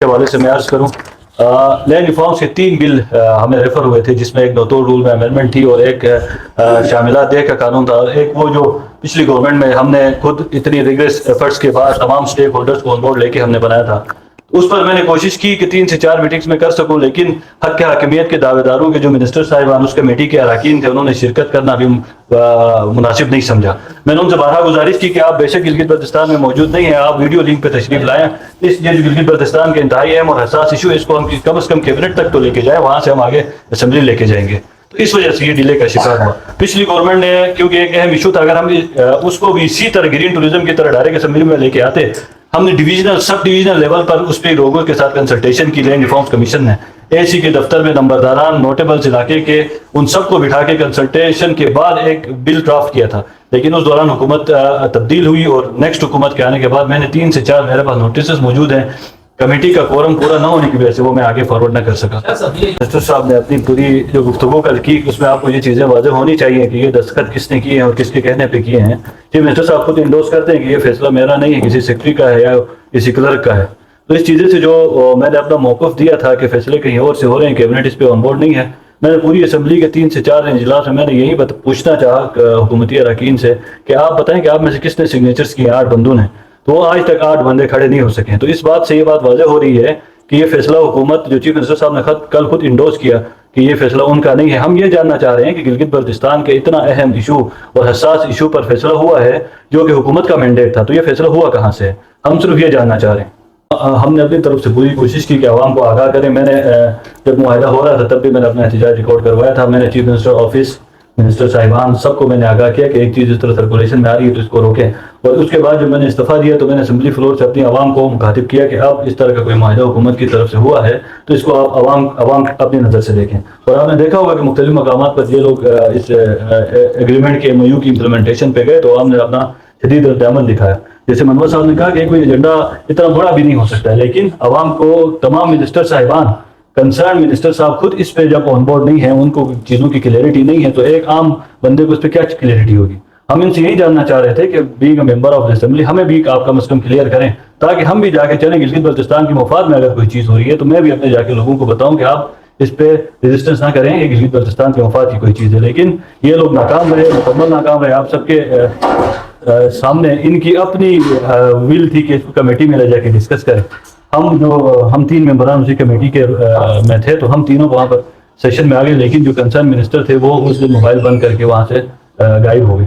کے حوالے سے میں عرض کروں لینڈ ریفارمس کے 3 بل ہمیں ریفر ہوئے تھے، جس میں ایک نوتور رول میں امینڈمنٹ تھی اور ایک شاملات دہ کا قانون تھا، اور ایک وہ جو پچھلی گورنمنٹ میں ہم نے خود اتنی ریگریس ایفرٹس کے بعد تمام سٹیک ہولڈرز کو آن بورڈ لے کے ہم نے بنایا تھا. اس پر میں نے کوشش کی کہ 3 سے 4 میٹنگز میں کر سکوں، لیکن حق کے حاکمیت کے دعوے داروں کے جو منسٹر صاحبان اس کمیٹی کے اراکین تھے انہوں نے شرکت کرنا بھی مناسب نہیں سمجھا. میں نے ان سے بارہا گزارش کی کہ آپ بے شک گلگت بلتستان میں موجود نہیں ہیں، آپ ویڈیو لنک پہ تشریف لائیں. اس یہ جو گلگت بلتستان کے انتہائی اہم اور حساس ایشو ہے، اس کو ہم کم از کم کیبنٹ تک تو لے کے جائیں، وہاں سے ہم آگے اسمبلی لے کے جائیں گے. تو اس وجہ سے یہ ڈیلے کا شکار ہوا. پچھلی گورنمنٹ نے کیونکہ ایک اہم ایشو تھا، اگر ہم اس کو بھی اسی طرح گرین ٹورزم کی طرح ڈائریکٹ اسمبلی میں لے کے آتے، ہم نے ڈویژنل سب ڈویژنل لیول پر اس پہ لوگوں کے ساتھ کنسلٹیشن کی. لینڈ ریفارمس کمیشن نے اے سی کے دفتر میں نمبرداران نوٹیبلز علاقے کے ان سب کو بٹھا کے کنسلٹیشن کے بعد ایک بل ڈرافٹ کیا تھا، لیکن اس دوران حکومت تبدیل ہوئی اور نیکسٹ حکومت کے آنے کے بعد میں نے 3 سے 4 میرے پاس نوٹسز موجود ہیں، کمیٹی کا کورم پورا نہ ہونے کی وجہ سے وہ میں آگے فارورڈ نہ کر سکا. منسٹر صاحب نے اپنی پوری جو گفتگو کل کی اس میں آپ کو یہ چیزیں واضح ہونی چاہیے کہ یہ دستخط کس نے کیے ہیں اور کس کے کہنے پہ کیے ہیں. جی منسٹر صاحب خود انڈوز کرتے ہیں کہ یہ فیصلہ میرا نہیں ہے، کسی سیکرٹری کا ہے یا کسی کلرک کا ہے. تو اس چیزیں سے جو میں نے اپنا موقف دیا تھا کہ فیصلے کہیں اور سے ہو رہے ہیں، کیبنٹ اس پہ آن بورڈ نہیں ہے، میں نے پوری اسمبلی کے 3 سے 4 اجلاس میں نے یہی پوچھنا چاہا حکومتی اراکین سے کہ آپ بتائیں کہ آپ میں سے کس نے سگنیچرز کیے. 8 بندوں نے، تو وہ آج تک 8 بندے کھڑے نہیں ہو سکے. تو اس بات سے یہ بات واضح ہو رہی ہے کہ یہ فیصلہ حکومت جو چیف منسٹر صاحب نے کل خود انڈوز کیا کہ یہ فیصلہ ان کا نہیں ہے. ہم یہ جاننا چاہ رہے ہیں کہ گلگت بلتستان کے اتنا اہم ایشو اور حساس ایشو پر فیصلہ ہوا ہے جو کہ حکومت کا مینڈیٹ تھا، تو یہ فیصلہ ہوا کہاں سے ہے؟ ہم صرف یہ جاننا چاہ رہے ہیں. ہم نے اپنی طرف سے پوری کوشش کی کہ عوام کو آگاہ کریں. میں نے جب معاہدہ ہو رہا تھا تب بھی میں نے اپنا احتجاج ریکارڈ کروایا تھا. میں نے چیف منسٹر آفس، منسٹر صاحبان سب کو میں نے آگاہ کیا کہ ایک چیز اس طرح سرکولیشن میں آ رہی ہے تو اس کو روکیں. اور اس کے بعد جب میں نے استعفیٰ دیا تو میں نے اسمبلی فلور سے اپنی عوام کو مخاطب کیا کہ اب اس طرح کا کوئی معاہدہ حکومت کی طرف سے ہوا ہے تو اس کو آپ عوام اپنی نظر سے دیکھیں. اور آپ نے دیکھا ہوگا کہ مختلف مقامات پر یہ لوگ اس ایگریمنٹ کے MOU کی امپلیمنٹیشن پہ گئے تو عوام نے اپنا شدید رد عمل دکھایا. جیسے منور صاحب نے کہا کہ کوئی ایجنڈا اتنا بڑا بھی نہیں ہو سکتا ہے، لیکن عوام کو تمام منسٹر صاحبان کنسرن منسٹر صاحب خود اس پہ جب آن بورڈ نہیں ہیں، ان کو چیزوں کی کلیئرٹی نہیں ہے، تو ایک عام بندے کو اس پہ کیا کلیئرٹی ہوگی؟ ہم ان سے یہی جاننا چاہ رہے تھے کہ being a member of assembly ہمیں بھی آپ کم از کم کلیئر کریں تاکہ ہم بھی جا کے چلیں. گلگت بلتستان کی مفاد میں اگر کوئی چیز ہو رہی ہے تو میں بھی اپنے جا کے لوگوں کو بتاؤں کہ آپ اس پہ ریزسٹنس نہ کریں، یہ گلگت بلتستان کے مفاد کی کوئی چیز ہے. لیکن یہ لوگ ناکام رہے، مکمل ناکام رہے. آپ سب کے سامنے ان کی اپنی ویل تھی کہ اس کو کمیٹی میں لے جا کے ڈسکس کریں. ہم 3 ممبران اسی کمیٹی کے میں تھے تو ہم تینوں وہاں پر سیشن میں آ گئے، لیکن جو کنسرن منسٹر تھے وہ اس دن موبائل بند کر کے وہاں سے غائب ہو گئے.